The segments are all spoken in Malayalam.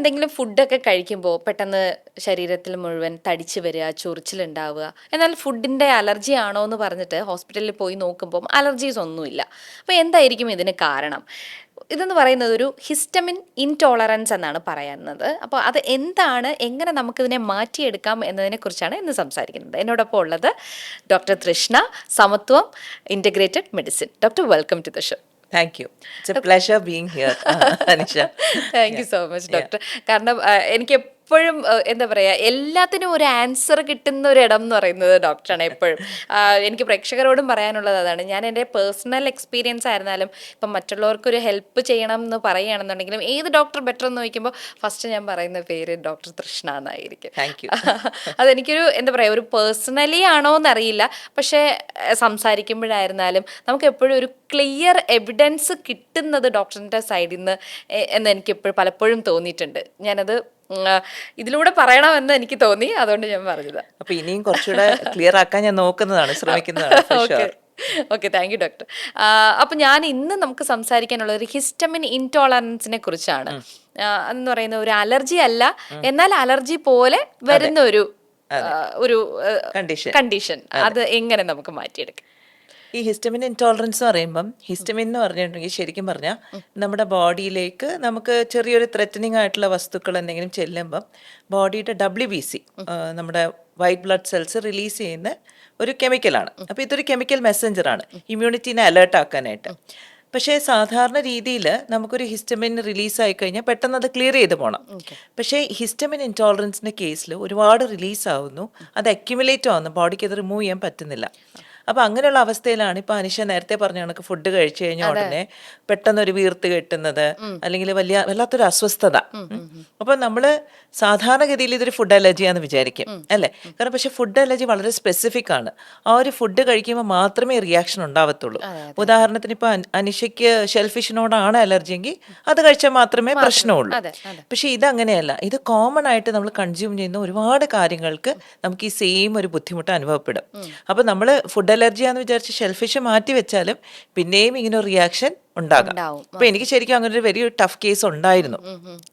എന്തെങ്കിലും ഫുഡൊക്കെ കഴിക്കുമ്പോൾ പെട്ടെന്ന് ശരീരത്തിൽ മുഴുവൻ തടിച്ചു വരിക, ചൊറിച്ചിലുണ്ടാവുക, എന്നാൽ ഫുഡിൻ്റെ അലർജി ആണോ എന്ന് പറഞ്ഞിട്ട് ഹോസ്പിറ്റലിൽ പോയി നോക്കുമ്പോൾ അലർജീസ് ഒന്നുമില്ല. അപ്പോൾ എന്തായിരിക്കും ഇതിന് കാരണം? ഇതെന്ന് പറയുന്നത് ഒരു ഹിസ്റ്റമിൻ ഇൻടോളറൻസ് എന്നാണ് പറയുന്നത്. അപ്പോൾ അത് എന്താണ്, എങ്ങനെ നമുക്കിതിനെ മാറ്റിയെടുക്കാം എന്നതിനെക്കുറിച്ചാണ് ഇന്ന് സംസാരിക്കുന്നത്. എന്നോടൊപ്പം ഉള്ളത് doctor Trishna, Samathvam integrated medicine. Doctor, welcome to the show. Thank you. It's a pleasure being here, Anisha. Thank you so much doctor. കാരണം എനിക്ക് എപ്പോഴും എന്താ പറയുക, എല്ലാത്തിനും ഒരു ആൻസർ കിട്ടുന്ന ഒരു ഇടം എന്ന് പറയുന്നത് ഡോക്ടറാണ് എപ്പോഴും. എനിക്ക് പ്രേക്ഷകരോടും പറയാനുള്ളത് അതാണ്. ഞാൻ എൻ്റെ പേഴ്സണൽ എക്സ്പീരിയൻസ് ആയിരുന്നാലും ഇപ്പം മറ്റുള്ളവർക്കൊരു ഹെൽപ്പ് ചെയ്യണം എന്ന് പറയുകയാണെന്നുണ്ടെങ്കിലും ഏത് ഡോക്ടർ ബെറ്റർ എന്ന് ചോദിക്കുമ്പോൾ ഫസ്റ്റ് ഞാൻ പറയുന്ന പേര് ഡോക്ടർ തൃഷ്ണ എന്നായിരിക്കും. Thank you. അതെനിക്കൊരു എന്താ പറയുക, ഒരു പേഴ്സണലി ആണോ എന്നറിയില്ല, പക്ഷേ സംസാരിക്കുമ്പോഴായിരുന്നാലും നമുക്ക് എപ്പോഴും ഒരു ക്ലിയർ എവിഡൻസ് കിട്ടുന്നത് ഡോക്ടറിൻ്റെ സൈഡിൽ നിന്ന് എന്ന് എനിക്ക് പലപ്പോഴും തോന്നിയിട്ടുണ്ട്. ഞാനത് ഇതിലൂടെ പറയണമെന്ന് എനിക്ക് തോന്നി, അതുകൊണ്ട് ഞാൻ പറഞ്ഞത്. അപ്പൊ ഇനിയും കുറച്ചുകൂടെ ക്ലിയർ ആക്കാൻ ഞാൻ നോക്കുന്നതാണ്, ശ്രമിക്കുന്നതാണ്. Okay, thank you doctor. അപ്പൊ ഞാൻ ഇന്ന് നമുക്ക് സംസാരിക്കാനുള്ളത് ഒരു ഹിസ്റ്റമിൻ ഇൻടോളറൻസിനെ കുറിച്ചാണ്. എന്ന് പറയുന്ന ഒരു അലർജി അല്ല, എന്നാൽ അലർജി പോലെ വരുന്ന ഒരു കണ്ടീഷൻ. അത് എങ്ങനെ നമുക്ക് മാറ്റിയെടുക്കാം? ഈ ഹിസ്റ്റമിൻ ഇൻടോളറൻസ് എന്ന് പറയുമ്പം, ഹിസ്റ്റമിൻ എന്ന് പറഞ്ഞിട്ടുണ്ടെങ്കിൽ ശരിക്കും പറഞ്ഞാൽ നമ്മുടെ ബോഡിയിലേക്ക് നമുക്ക് ചെറിയൊരു ത്രെറ്റനിങ് ആയിട്ടുള്ള വസ്തുക്കൾ എന്തെങ്കിലും ചെല്ലുമ്പം ബോഡിയുടെ WBC, നമ്മുടെ വൈറ്റ് ബ്ലഡ് സെൽസ് റിലീസ് ചെയ്യുന്ന ഒരു കെമിക്കലാണ്. അപ്പോൾ ഇതൊരു കെമിക്കൽ മെസ്സഞ്ചറാണ് ഇമ്മ്യൂണിറ്റീനെ അലേർട്ട് ആക്കാനായിട്ട്. പക്ഷേ സാധാരണ രീതിയിൽ നമുക്കൊരു ഹിസ്റ്റമിൻ റിലീസ് ആയി കഴിഞ്ഞാൽ പെട്ടെന്ന് അത് ക്ലിയർ ചെയ്ത് പോകണം. പക്ഷേ ഹിസ്റ്റമിൻ ഇൻടോളറൻസിൻ്റെ കേസിൽ ഒരുപാട് റിലീസ് ആവുന്നു, അത് അക്യുമുലേറ്റ് ആവുന്നു, ബോഡിക്ക് അത് റിമൂവ് ചെയ്യാൻ പറ്റുന്നില്ല. അപ്പോൾ അങ്ങനെയുള്ള അവസ്ഥയിലാണ് ഇപ്പോൾ അനിഷ നേരത്തെ പറഞ്ഞ കണക്ക് ഫുഡ് കഴിച്ചു കഴിഞ്ഞാൽ ഉടനെ പെട്ടെന്നൊരു വീർത്ത് കെട്ടുന്നത്, അല്ലെങ്കിൽ വല്ലാത്തൊരു അസ്വസ്ഥത. അപ്പം നമ്മൾ സാധാരണഗതിയിൽ ഇതൊരു ഫുഡ് അലർജിയാന്ന് വിചാരിക്കും അല്ലേ? കാരണം പക്ഷെ ഫുഡ് അലർജി വളരെ സ്പെസിഫിക് ആണ്. ആ ഒരു ഫുഡ് കഴിക്കുമ്പോൾ മാത്രമേ റിയാക്ഷൻ ഉണ്ടാവത്തുള്ളൂ. ഉദാഹരണത്തിന് ഇപ്പോൾ അനിഷയ്ക്ക് ഷെൽഫിഷിനോടാണ് അലർജി എങ്കിൽ അത് കഴിച്ചാൽ മാത്രമേ പ്രശ്നമുള്ളൂ. പക്ഷെ ഇതങ്ങനെയല്ല. ഇത് കോമൺ ആയിട്ട് നമ്മൾ കൺസ്യൂം ചെയ്യുന്ന ഒരുപാട് കാര്യങ്ങൾക്ക് നമുക്ക് ഈ സെയിം ഒരു ബുദ്ധിമുട്ട് അനുഭവപ്പെടും. അപ്പോൾ നമ്മൾ ഫുഡ് അലർജിയാന്ന് വിചാരിച്ച് ഷെൽഫിഷ് മാറ്റി വെച്ചാലും പിന്നെയും ഇങ്ങനെ ഒരു റിയാക്ഷൻ ഉണ്ടാകാം. അപ്പൊ എനിക്ക് ശരിക്കും അങ്ങനെ ഒരു വെരി ടഫ് കേസ് ഉണ്ടായിരുന്നു.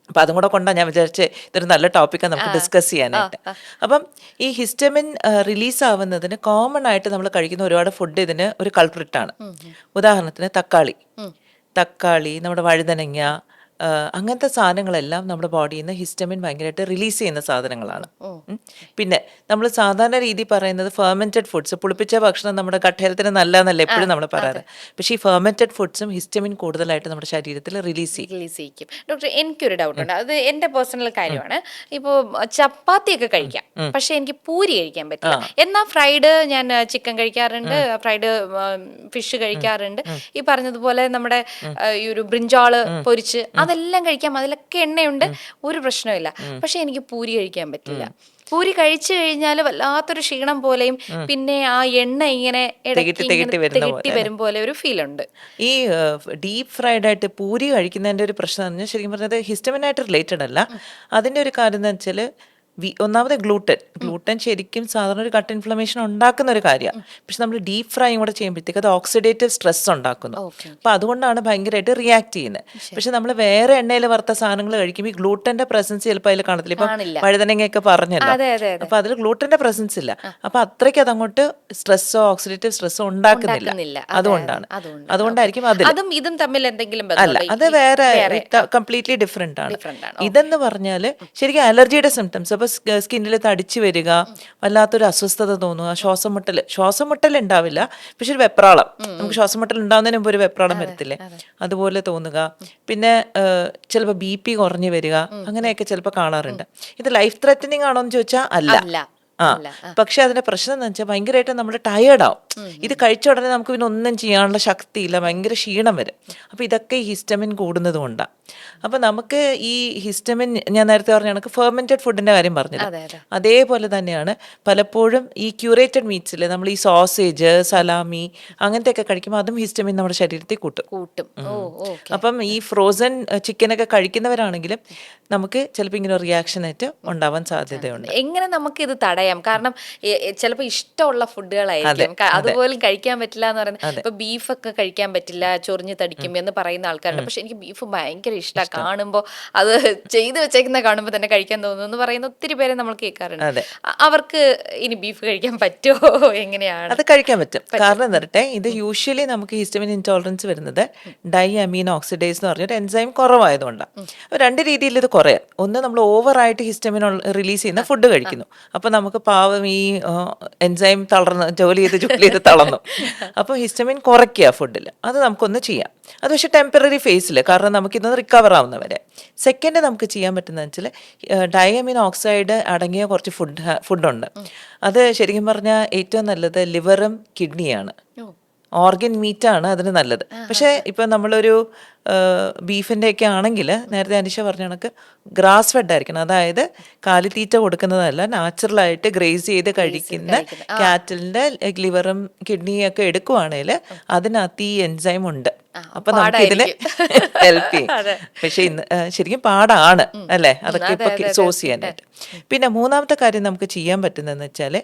അപ്പൊ അതും കൂടെ കൊണ്ടാണ് ഞാൻ വിചാരിച്ചേ ഇതൊരു നല്ല ടോപ്പിക്കാണ് നമുക്ക് ഡിസ്കസ് ചെയ്യാനായിട്ട്. അപ്പം ഈ ഹിസ്റ്റമിൻ റിലീസ് ആവുന്നതിന് കോമൺ ആയിട്ട് നമ്മൾ കഴിക്കുന്ന ഒരുപാട് ഫുഡ് ഇതിന് ഒരു കൾപ്രിറ്റാണ്. ഉദാഹരണത്തിന് തക്കാളി, നമ്മുടെ വഴുതനങ്ങ, അങ്ങനത്തെ സാധനങ്ങളെല്ലാം നമ്മുടെ ബോഡിയിൽ നിന്ന് ഹിസ്റ്റമിൻ ഭയങ്കരമായിട്ട് റിലീസ് ചെയ്യുന്ന സാധനങ്ങളാണ്. പിന്നെ നമ്മൾ സാധാരണ രീതി പറയുന്നത് ഫെർമെന്റഡ് ഫുഡ്സ്, പുളിപ്പിച്ച ഭക്ഷണം നമ്മുടെ ഗട്ട് ഹെൽത്തിന് നല്ലതെന്നല്ല എപ്പോഴും നമ്മൾ പറയാറ്. പക്ഷേ ഈ ഫെർമെന്റഡ് ഫുഡ്സും ഹിസ്റ്റമിൻ കൂടുതലായിട്ട് നമ്മുടെ ശരീരത്തിൽ റിലീസ് ചെയ്യും. ഡോക്ടർ, എനിക്കൊരു ഡൗട്ട് ഉണ്ട്, അത് എൻ്റെ പേഴ്സണൽ കാര്യമാണ്. ഇപ്പോൾ ചപ്പാത്തിയൊക്കെ കഴിക്കാം, പക്ഷെ എനിക്ക് പൂരി കഴിക്കാൻ പറ്റില്ല. എന്നാൽ ഫ്രൈഡ് ഞാൻ ചിക്കൻ കഴിക്കാറുണ്ട്, ഫ്രൈഡ് ഫിഷ് കഴിക്കാറുണ്ട്, ഈ പറഞ്ഞതുപോലെ നമ്മുടെ ഈ ഒരു ബ്രിഞ്ചാള് പൊരിച്ച് അതെല്ലാം കഴിക്കാം, അതിലൊക്കെ എണ്ണയുണ്ട്, ഒരു പ്രശ്നമില്ല. പക്ഷെ എനിക്ക് പൂരി കഴിക്കാൻ പറ്റില്ല. പൂരി കഴിച്ചു കഴിഞ്ഞാൽ വല്ലാത്തൊരു ക്ഷീണം പോലെയും പിന്നെ ആ എണ്ണ ഇങ്ങനെ തികട്ടി വരും പോലെ ഒരു ഫീൽ ഉണ്ട്. ഈ ഡീപ് ഫ്രൈഡ് ആയിട്ട് പൂരി കഴിക്കുന്നതിന്റെ ഒരു പ്രശ്നം എന്ന് പറഞ്ഞാൽ ശരിക്കും പറഞ്ഞത് ഹിസ്റ്റമിനായിട്ട് റിലേറ്റഡ് അല്ല. അതിന്റെ ഒരു കാര്യം എന്ന് വെച്ചാൽ ഒന്നാമത് ഗ്ലൂട്ടൻ ശരിക്കും സാധാരണ ഒരു ഗട്ട് ഇൻഫ്ലമേഷൻ ഉണ്ടാക്കുന്ന ഒരു കാര്യമാണ്. പക്ഷെ നമ്മൾ ഡീപ് ഫ്രൈയും കൂടെ ചെയ്യുമ്പോഴത്തേക്ക് അത് ഓക്സിഡേറ്റീവ് സ്ട്രെസ് ഉണ്ടാക്കുന്നു. അപ്പൊ അതുകൊണ്ടാണ് ഭയങ്കരമായിട്ട് റിയാക്ട് ചെയ്യുന്നത്. പക്ഷെ നമ്മൾ വേറെ എണ്ണയിൽ വറുത്ത സാധനങ്ങൾ കഴിക്കുമ്പോൾ ഈ ഗ്ലൂട്ടന്റെ പ്രസൻസ് ചിലപ്പോൾ അതിൽ കാണത്തില്ല. ഇപ്പൊ വഴുതനങ്ങയൊക്കെ പറഞ്ഞല്ലോ, അപ്പൊ അതിൽ ഗ്ലൂട്ടന്റെ പ്രസൻസ് ഇല്ല. അപ്പൊ അത്രയ്ക്ക് അതങ്ങോട്ട് സ്ട്രെസ്സോ ഓക്സിഡേറ്റീവ് സ്ട്രെസ്സോ ഉണ്ടാക്കുന്നില്ല. അതുകൊണ്ടായിരിക്കും അതും ഇതും തമ്മിൽ എന്തെങ്കിലും അല്ല, അത് വേറെ കംപ്ലീറ്റ്ലി ഡിഫറെന്റ് ആണ്. ഇതെന്ന് പറഞ്ഞാല് ശരിക്കും അലർജിയുടെ സിംറ്റംസ്. അപ്പൊ സ്കിന്നിൽ തടിച്ചു വരിക, വല്ലാത്തൊരു അസ്വസ്ഥത തോന്നുക, ശ്വാസം മുട്ടൽ ഉണ്ടാവില്ല, പക്ഷെ ഒരു വെപ്രാളം, നമുക്ക് ശ്വാസം മുട്ടൽ ഉണ്ടാവുന്നതിന് മുമ്പ് ഒരു വെപ്രാളം വരത്തില്ലേ, അതുപോലെ തോന്നുക. പിന്നെ ചിലപ്പോൾ BP കുറഞ്ഞു വരിക, അങ്ങനെയൊക്കെ ചിലപ്പോൾ കാണാറുണ്ട്. ഇത് ലൈഫ് ത്രെറ്റനിങ് ആണോ എന്ന് ചോദിച്ചാൽ അല്ല. പക്ഷെ അതിന്റെ പ്രശ്നം എന്ന് വെച്ചാൽ ഭയങ്കരമായിട്ട് നമ്മൾ ടയേർഡാവും. ഇത് കഴിച്ച ഉടനെ നമുക്ക് പിന്നെ ഒന്നും ചെയ്യാനുള്ള ശക്തിയില്ല, ഭയങ്കര ക്ഷീണം വരും. അപ്പൊ ഇതൊക്കെ ഈ ഹിസ്റ്റമിൻ കൂടുന്നത് കൊണ്ടാണ്. അപ്പൊ നമുക്ക് ഈ ഹിസ്റ്റമിൻ, ഞാൻ നേരത്തെ പറഞ്ഞ കണക്ക് ഫെർമെന്റഡ് ഫുഡിന്റെ കാര്യം പറഞ്ഞത്, അതേപോലെ തന്നെയാണ് പലപ്പോഴും ഈ ക്യൂറേറ്റഡ് മീറ്റ്സിൽ നമ്മൾ ഈ സോസേജ്, സലാമി അങ്ങനത്തെ ഒക്കെ കഴിക്കുമ്പോൾ അതും ഹിസ്റ്റമിൻ നമ്മുടെ ശരീരത്തിൽ കൂട്ടും. അപ്പം ഈ ഫ്രോസൺ ചിക്കനൊക്കെ കഴിക്കുന്നവരാണെങ്കിലും നമുക്ക് ചിലപ്പോൾ ഇങ്ങനെ റിയാക്ഷൻ ആയിട്ട് ഉണ്ടാവാൻ സാധ്യതയുണ്ട്. എങ്ങനെ നമുക്ക് ഇത് തടയാം? പറയാം. കാരണം ചിലപ്പോൾ ഇഷ്ടമുള്ള ഫുഡുകളായിരിക്കും, അതുപോലും കഴിക്കാൻ പറ്റില്ല എന്ന് പറയുന്നത്. ഇപ്പൊ ബീഫൊക്കെ കഴിക്കാൻ പറ്റില്ല, ചൊറിഞ്ഞ് തടിക്കും എന്ന് പറയുന്ന ആൾക്കാരുണ്ട്. പക്ഷെ എനിക്ക് ബീഫ് ഭയങ്കര ഇഷ്ടമാണ്. കാണുമ്പോൾ അത് ചെയ്ത് വെച്ചേക്കുന്ന കാണുമ്പോൾ തന്നെ കഴിക്കാൻ തോന്നുന്നു എന്ന് പറയുന്ന ഒത്തിരി പേരെ നമ്മൾ കേൾക്കാറുണ്ട്. അവർക്ക് ഇനി ബീഫ് കഴിക്കാൻ പറ്റുമോ, എങ്ങനെയാണ്? അത് കഴിക്കാൻ പറ്റും. കാരണം എന്താ, ഇത് യൂഷ്വലി നമുക്ക് ഹിസ്റ്റമിൻ ഇൻടോളറൻസ് വരുന്നത് ഡൈ അമീനോ ഓക്സിഡേസ് എന്ന് പറഞ്ഞൊരു എൻസൈം കുറവായതുകൊണ്ടാണ്. രണ്ട് രീതിയിൽ ഇത് കുറയാം. ഒന്ന്, നമ്മൾ ഓവറായിട്ട് ഹിസ്റ്റമിൻ റിലീസ് ചെയ്യുന്ന ഫുഡ് കഴിക്കുന്നു. അപ്പോൾ നമുക്ക് പാവം ഈ എൻസൈം ജോലി ചെയ്ത് തളർന്നു. അപ്പോൾ ഹിസ്റ്റമിൻ കുറയ്ക്കുക ഫുഡിൽ, അത് നമുക്കൊന്ന് ചെയ്യാം. അത് പക്ഷേ ടെമ്പററി ഫേസിൽ, കാരണം നമുക്കിതൊന്ന് റിക്കവർ ആവുന്നവരെ. സെക്കൻഡ് നമുക്ക് ചെയ്യാൻ പറ്റുന്നതെന്ന് വെച്ചാൽ ഡയമീൻ ഓക്സൈഡ് അടങ്ങിയ കുറച്ച് ഫുഡുണ്ട്. അത് ശരിക്കും പറഞ്ഞാൽ ഏറ്റവും നല്ലത് ലിവറും കിഡ്നിയാണ്. ഓർഗൻ മീറ്റാണ് അതിന് നല്ലത്. പക്ഷേ ഇപ്പം നമ്മളൊരു ബീഫിൻ്റെ ഒക്കെ ആണെങ്കിൽ നേരത്തെ അനിഷ പറഞ്ഞ കണക്ക് ഗ്രാസ് ഫെഡ് ആയിരിക്കണം. അതായത് കാലിത്തീറ്റ കൊടുക്കുന്നതല്ല, നാച്ചുറലായിട്ട് ഗ്രേസ് ചെയ്ത് കഴിക്കുന്ന കാറ്റലിൻ്റെ ലിവറും കിഡ്നിയും ഒക്കെ എടുക്കുവാണെങ്കിൽ അതിനകത്ത് ഈ എൻസൈം ഉണ്ട്. അപ്പൊ നമുക്ക് ഇതിന് ഹെൽപ്പ് ചെയ്യും. പക്ഷെ ഇന്ന് ശരിക്കും പാടാണ് അല്ലേ അതൊക്കെ ഇപ്പൊ സോഴ്സ് ചെയ്യാനായിട്ട്. പിന്നെ മൂന്നാമത്തെ കാര്യം നമുക്ക് ചെയ്യാൻ പറ്റുന്നതെന്ന് വെച്ചാൽ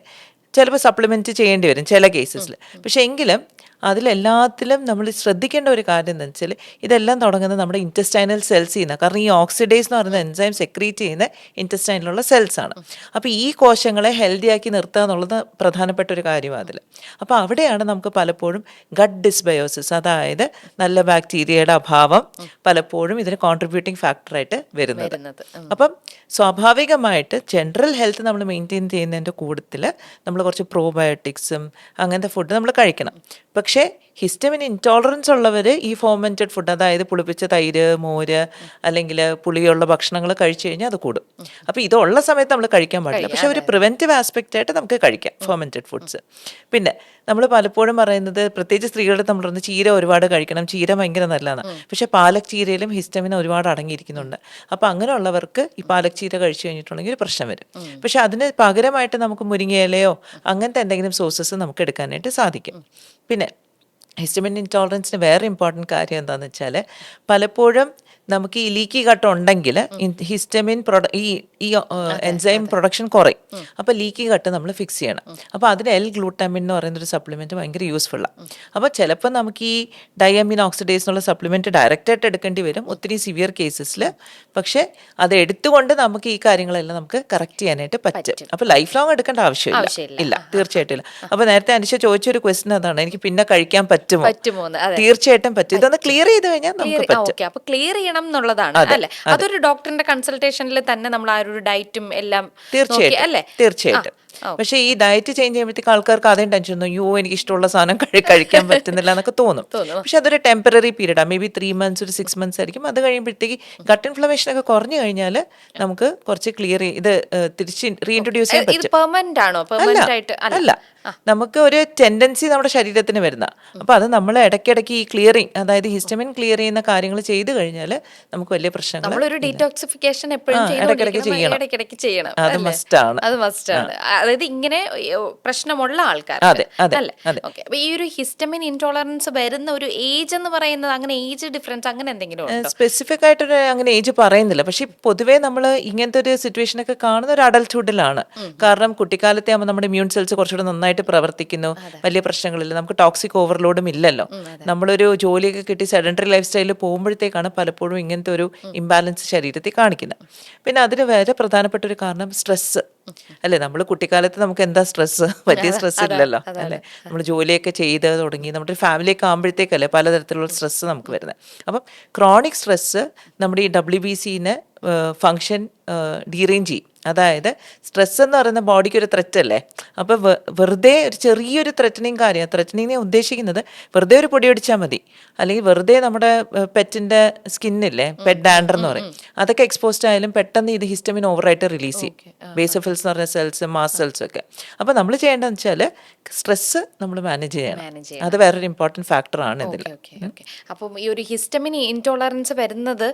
ചിലപ്പോൾ സപ്ലിമെന്റ് ചെയ്യേണ്ടി വരും ചില കേസസിൽ. പക്ഷെ എങ്കിലും അതിലെല്ലാത്തിലും നമ്മൾ ശ്രദ്ധിക്കേണ്ട ഒരു കാര്യം എന്താ വെച്ചാൽ ഇതെല്ലാം തുടങ്ങുന്നത് നമ്മുടെ ഇൻറ്റസ്റ്റൈനൽ സെൽസ് ചെയ്യുന്ന. കാരണം ഈ ഓക്സിഡേസ് എന്ന് പറയുന്ന എൻസൈം സെക്രീറ്റ് ചെയ്യുന്ന ഇൻറ്റസ്റ്റൈനിലുള്ള സെൽസ് ആണ്. അപ്പോൾ ഈ കോശങ്ങളെ ഹെൽത്തി ആക്കി നിർത്തുക എന്നുള്ളത് പ്രധാനപ്പെട്ട ഒരു കാര്യമാണ് അതിൽ. അപ്പോൾ അവിടെയാണ് നമുക്ക് പലപ്പോഴും ഗട്ട് ഡിസ്ബയോസിസ്, അതായത് നല്ല ബാക്ടീരിയയുടെ അഭാവം പലപ്പോഴും ഇതിന് കോൺട്രിബ്യൂട്ടിംഗ് ഫാക്ടറായിട്ട് വരുന്നത്. അപ്പം സ്വാഭാവികമായിട്ട് ജനറൽ ഹെൽത്ത് നമ്മൾ മെയിൻറ്റെയിൻ ചെയ്യുന്നതിൻ്റെ കൂട്ടത്തിൽ നമ്മൾ കുറച്ച് പ്രോബയോട്ടിക്സും അങ്ങനത്തെ ഫുഡ് നമ്മൾ കഴിക്കണം. പക്ഷേ ഹിസ്റ്റമിൻ ഇൻടോളറൻസ് ഉള്ളവർ ഈ ഫോർമെൻറ്റഡ് ഫുഡ്, അതായത് പുളിപ്പിച്ച തൈര്, മോര് അല്ലെങ്കിൽ പുളിയുള്ള ഭക്ഷണങ്ങൾ കഴിച്ചു കഴിഞ്ഞാൽ അത് കൂടും. അപ്പോൾ ഇതുള്ള സമയത്ത് നമ്മൾ കഴിക്കാൻ പാടില്ല. പക്ഷെ ഒരു പ്രിവെൻറ്റീവ് ആസ്പെക്റ്റ് ആയിട്ട് നമുക്ക് കഴിക്കാം ഫോർമെൻറ്റഡ് ഫുഡ്സ്. പിന്നെ നമ്മൾ പലപ്പോഴും പറയുന്നത്, പ്രത്യേകിച്ച് സ്ത്രീകളുടെ നമ്മൾ പറയുന്നത് ചീര ഒരുപാട് കഴിക്കണം, ചീര ഭയങ്കര നല്ലതാണ്. പക്ഷേ പാലക് ചീരയിലും ഹിസ്റ്റമിൻ ഒരുപാട് അടങ്ങിയിരിക്കുന്നുണ്ട്. അപ്പോൾ അങ്ങനെയുള്ളവർക്ക് ഈ പാലക് ചീര കഴിച്ചു കഴിഞ്ഞിട്ടുണ്ടെങ്കിൽ ഒരു പ്രശ്നം വരും. പക്ഷെ അതിന് പകരമായിട്ട് നമുക്ക് മുരിങ്ങയിലയോ അങ്ങനത്തെ എന്തെങ്കിലും സോഴ്സസ് നമുക്ക് എടുക്കാനായിട്ട് സാധിക്കും. പിന്നെ ഹിസ്റ്റമിൻ ഇൻടോളറൻസിന് വേറെ ഇമ്പോർട്ടൻറ്റ് കാര്യം എന്താണെന്ന് വെച്ചാൽ പലപ്പോഴും നമുക്ക് ഈ ലീക്കി ഗട്ട് ഉണ്ടെങ്കിൽ ഹിസ്റ്റമിൻ ഈ എൻസൈം പ്രൊഡക്ഷൻ കുറയും. അപ്പോൾ ലീക്കി ഗട്ട് നമ്മൾ ഫിക്സ് ചെയ്യണം. അപ്പോൾ അതിന് L-ഗ്ലൂട്ടാമിൻ എന്ന് പറയുന്നൊരു സപ്ലിമെൻറ്റ് ഭയങ്കര യൂസ്ഫുള്ളാണ്. അപ്പോൾ ചിലപ്പോൾ നമുക്ക് ഈ ഡയമീൻ ഓക്സിഡേസ് എന്നുള്ള സപ്ലിമെൻറ്റ് ഡയറക്റ്റായിട്ട് എടുക്കേണ്ടി വരും ഒത്തിരി സിവിയർ കേസസിൽ. പക്ഷേ അത് എടുത്തുകൊണ്ട് നമുക്ക് ഈ കാര്യങ്ങളെല്ലാം നമുക്ക് കറക്റ്റ് ചെയ്യാനായിട്ട് പറ്റും. അപ്പോൾ ലൈഫ് ലോങ് എടുക്കേണ്ട ആവശ്യമില്ല, തീർച്ചയായിട്ടും ഇല്ല. അപ്പോൾ നേരത്തെ അനിഷ ചോദിച്ചൊരു ക്വസ്റ്റ്യൻ അതാണ്, എനിക്ക് പിന്നെ കഴിക്കാൻ പറ്റുമോ? തീർച്ചയായിട്ടും പറ്റും. ഇതൊന്ന് ക്ലിയർ ചെയ്ത് കഴിഞ്ഞാൽ നമുക്ക് പറ്റും. അപ്പോൾ ക്ലിയർ ചെയ്യണം എന്നുള്ളതാണ് അല്ലേ? അതൊരു ഡോക്ടറിന്റെ കൺസൾട്ടേഷനിൽ തന്നെ നമ്മൾ ആ ഒരു ഡയറ്റും എല്ലാം തീർച്ചയായിട്ടും. പക്ഷെ ഈ ഡയറ്റ് ചേഞ്ച് ചെയ്യുമ്പോഴത്തേക്ക് ആൾക്കാർക്ക് അതേ ടെൻഷൻ തോന്നും, യോ എനിക്ക് ഇഷ്ടമുള്ള സാധനം കഴിക്കാൻ പറ്റുന്നില്ല എന്നൊക്കെ തോന്നും. പക്ഷെ അതൊരു ടെമ്പററി പീരീഡാണ്. മേ ബി 3 months ഒരു 6 months ആയിരിക്കും. അത് കഴിയുമ്പോഴത്തേക്ക് ഗട്ട് ഇൻഫ്ലമേഷൻ ഒക്കെ കുറഞ്ഞു കഴിഞ്ഞാൽ നമുക്ക് കുറച്ച് ക്ലിയർ ഇത് തിരിച്ച് റീഇൻട്രൊഡ്യൂസ് ചെയ്യാൻ പറ്റും. അല്ല, നമുക്ക് ഒരു ടെൻഡൻസി നമ്മുടെ ശരീരത്തിന് വരുന്ന. അപ്പൊ അത് നമ്മൾ ഇടയ്ക്കിടയ്ക്ക് ഈ ക്ലിയറിങ്, അതായത് ഹിസ്റ്റമിൻ ക്ലിയർ ചെയ്യുന്ന കാര്യങ്ങൾ ചെയ്ത് കഴിഞ്ഞാൽ നമുക്ക് വലിയ പ്രശ്നങ്ങൾ. നമ്മളൊരു ഡീടോക്സിഫിക്കേഷൻ എപ്പോഴും ചെയ്യണം. അത് മസ്റ്റാണ്. അതായത് ഇങ്ങനെ പ്രശ്നമുള്ള ആൾക്കാർ. അപ്പൊ ഈ ഒരു ഹിസ്റ്റമിൻ ഇൻടോളറൻസ് വരുന്ന ഒരു ഏജ് എന്ന് പറയുന്നത്, അങ്ങനെ ഏജ് ഡിഫറൻസ് അങ്ങനെ എന്തെങ്കിലും സ്പെസിഫിക് ആയിട്ടൊരു അങ്ങനെ ഏജ് പറയുന്നില്ല. പക്ഷെ പൊതുവേ നമ്മൾ ഇങ്ങനത്തെ ഒരു സിറ്റുവേഷൻ ഒക്കെ കാണുന്ന ഒരു അഡൽട്ട്ഹുഡിലാണ്. കാരണം കുട്ടിക്കാലത്തെ ആകുമ്പോൾ നമ്മുടെ ഇമ്മ്യൂൺ സെൽസ് കുറച്ചുകൂടെ നന്നായിട്ട് പ്രവർത്തിക്കുന്നു, വലിയ പ്രശ്നങ്ങളില്ല, നമുക്ക് ടോക്സിക് ഓവർലോഡും ഇല്ലല്ലോ. നമ്മളൊരു ജോലിയൊക്കെ കിട്ടി സെഡൻറ്ററി ലൈഫ് സ്റ്റൈലിൽ പോകുമ്പോഴത്തേക്കാണ് പലപ്പോഴും ഇങ്ങനത്തെ ഒരു ഇംബാലൻസ് ശരീരത്തിൽ കാണിക്കുന്നത്. പിന്നെ അതിന് വേറെ പ്രധാനപ്പെട്ട ഒരു കാരണം സ്ട്രെസ് അല്ലേ. നമ്മൾ കുട്ടിക്കാലത്ത് നമുക്ക് എന്താ സ്ട്രെസ്, വലിയ സ്ട്രെസ് ഇല്ലല്ലോ അല്ലേ. നമ്മൾ ജോലിയൊക്കെ ചെയ്ത് തുടങ്ങി നമ്മുടെ ഫാമിലിയൊക്കെ ആകുമ്പോഴത്തേക്കല്ലേ പലതരത്തിലുള്ള സ്ട്രെസ് നമുക്ക് വരുന്നത്. അപ്പം ക്രോണിക് സ്ട്രെസ് നമ്മുടെ ഈ WBCനെ ഫങ്ഷൻ ഡീറേഞ്ച് ചെയ്യും. അതായത് സ്ട്രെസ് എന്ന് പറയുന്ന ബോഡിക്ക് ഒരു ത്രെറ്റ് അല്ലേ. അപ്പോൾ വെറുതെ ഒരു ചെറിയൊരു ത്രെറ്റനിങ് ഉദ്ദേശിക്കുന്നത് വെറുതെ ഒരു പൊടി അടിച്ചാൽ മതി, അല്ലെങ്കിൽ വെറുതെ നമ്മുടെ പെറ്റിൻ്റെ സ്കിന്നില്ലേ, പെറ്റ് ഡാൻഡർ എന്ന് പറയും, അതൊക്കെ എക്സ്പോസ്ഡ് ആയാലും പെട്ടെന്ന് ഇത് ഹിസ്റ്റമിൻ ഓവറായിട്ട് റിലീസ് ചെയ്യും. ബേസോഫിൽസ് എന്ന് പറഞ്ഞ സെൽസ്, മാസ് സെൽസ് ഒക്കെ. അപ്പോൾ നമ്മൾ ചെയ്യേണ്ടതെന്ന് വെച്ചാൽ സ്ട്രെസ് നമ്മൾ മാനേജ് ചെയ്യണം. അത് വേറൊരു ഇമ്പോർട്ടൻറ്റ് ഫാക്ടറാണ് ഇതിൽ. അപ്പം ഈ ഒരു ഹിസ്റ്റമിൻ ഇൻടോളറൻസ് വരുന്നത്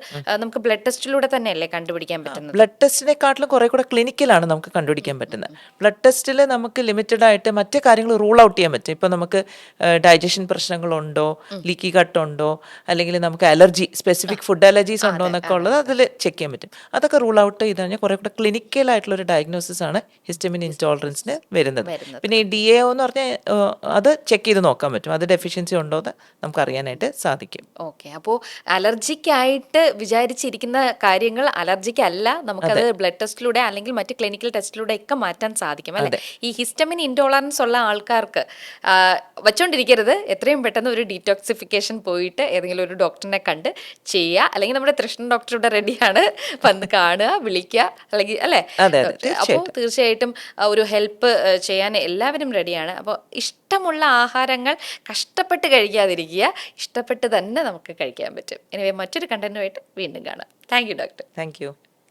നമുക്ക് ബ്ലഡ് ടെസ്റ്റിലൂടെ തന്നെയല്ലേ കണ്ടുപിടിക്കാൻ പറ്റുന്നത്? ബ്ലഡ് ടെസ്റ്റിനെക്കാട്ടിലും കുറേ കൂടെ ക്ലിനിക്കലാണ് നമുക്ക് കണ്ടുപിടിക്കാൻ പറ്റുന്നത്. ബ്ലഡ് ടെസ്റ്റിൽ നമുക്ക് ലിമിറ്റഡ് ആയിട്ട് മറ്റു കാര്യങ്ങൾ റൂൾ ഔട്ട് ചെയ്യാൻ പറ്റും. ഇപ്പോൾ നമുക്ക് ഡൈജഷൻ പ്രശ്നങ്ങളുണ്ടോ, ലീക്കി ഗട്ട് ഉണ്ടോ, അല്ലെങ്കിൽ നമുക്ക് അലർജി, സ്പെസിഫിക് ഫുഡ് അലർജീസ് ഉണ്ടോ എന്നൊക്കെ ഉള്ളത് അതിൽ ചെക്ക് ചെയ്യാൻ പറ്റും. അതൊക്കെ റൂൾ ഔട്ട് ചെയ്ത് കഴിഞ്ഞാൽ കുറേ കൂടെ ക്ലിനിക്കലായിട്ടുള്ള ഒരു ഡയഗ്നോസിസ് ആണ് ഹിസ്റ്റമിൻ ഇൻടോളറൻസിന് വരുന്നത്. പിന്നെ ഈ DAO എന്ന് പറഞ്ഞാൽ അത് ചെക്ക് ചെയ്ത് നോക്കാൻ പറ്റും, അത് ഡെഫിഷ്യൻസി ഉണ്ടോ എന്ന് നമുക്ക് അറിയാനായിട്ട് സാധിക്കും. ഓക്കെ, അപ്പോൾ അലർജിക്കായിട്ട് വിചാരിച്ചിരിക്കുന്ന കാര്യങ്ങൾ അലർജിക്ക് അല്ല, നമുക്കത് ബ്ലഡ് ടെസ്റ്റിലൂടെ അല്ലെങ്കിൽ മറ്റ് ക്ലിനിക്കൽ ടെസ്റ്റിലൂടെ ഒക്കെ മാറ്റാൻ സാധിക്കും അല്ലേ? ഈ ഹിസ്റ്റമിൻ ഇൻടോളറൻസ് ഉള്ള ആൾക്കാർക്ക് വച്ചോണ്ടിരിക്കരുത്, എത്രയും പെട്ടെന്ന് ഒരു ഡീറ്റോക്സിഫിക്കേഷൻ പോയിട്ട് ഏതെങ്കിലും ഒരു ഡോക്ടറിനെ കണ്ട് ചെയ്യുക, അല്ലെങ്കിൽ നമ്മുടെ തൃഷ്ണ ഡോക്ടർ ഇവിടെ റെഡിയാണ്, വന്ന് കാണുക, വിളിക്കുക, അല്ലെങ്കിൽ അല്ലേ? അപ്പോൾ തീർച്ചയായിട്ടും ഒരു ഹെൽപ്പ് ചെയ്യാൻ എല്ലാവരും റെഡിയാണ്. അപ്പോൾ ഇഷ്ടമുള്ള ആഹാരങ്ങൾ കഷ്ടപ്പെട്ട് കഴിക്കാതിരിക്കുക, ഇഷ്ടപ്പെട്ട് തന്നെ നമുക്ക് കഴിക്കാൻ പറ്റും. എനിവേ മറ്റൊരു കണ്ടന്റുമായിട്ട് വീണ്ടും കാണാം. Thank you doctor. Thank you.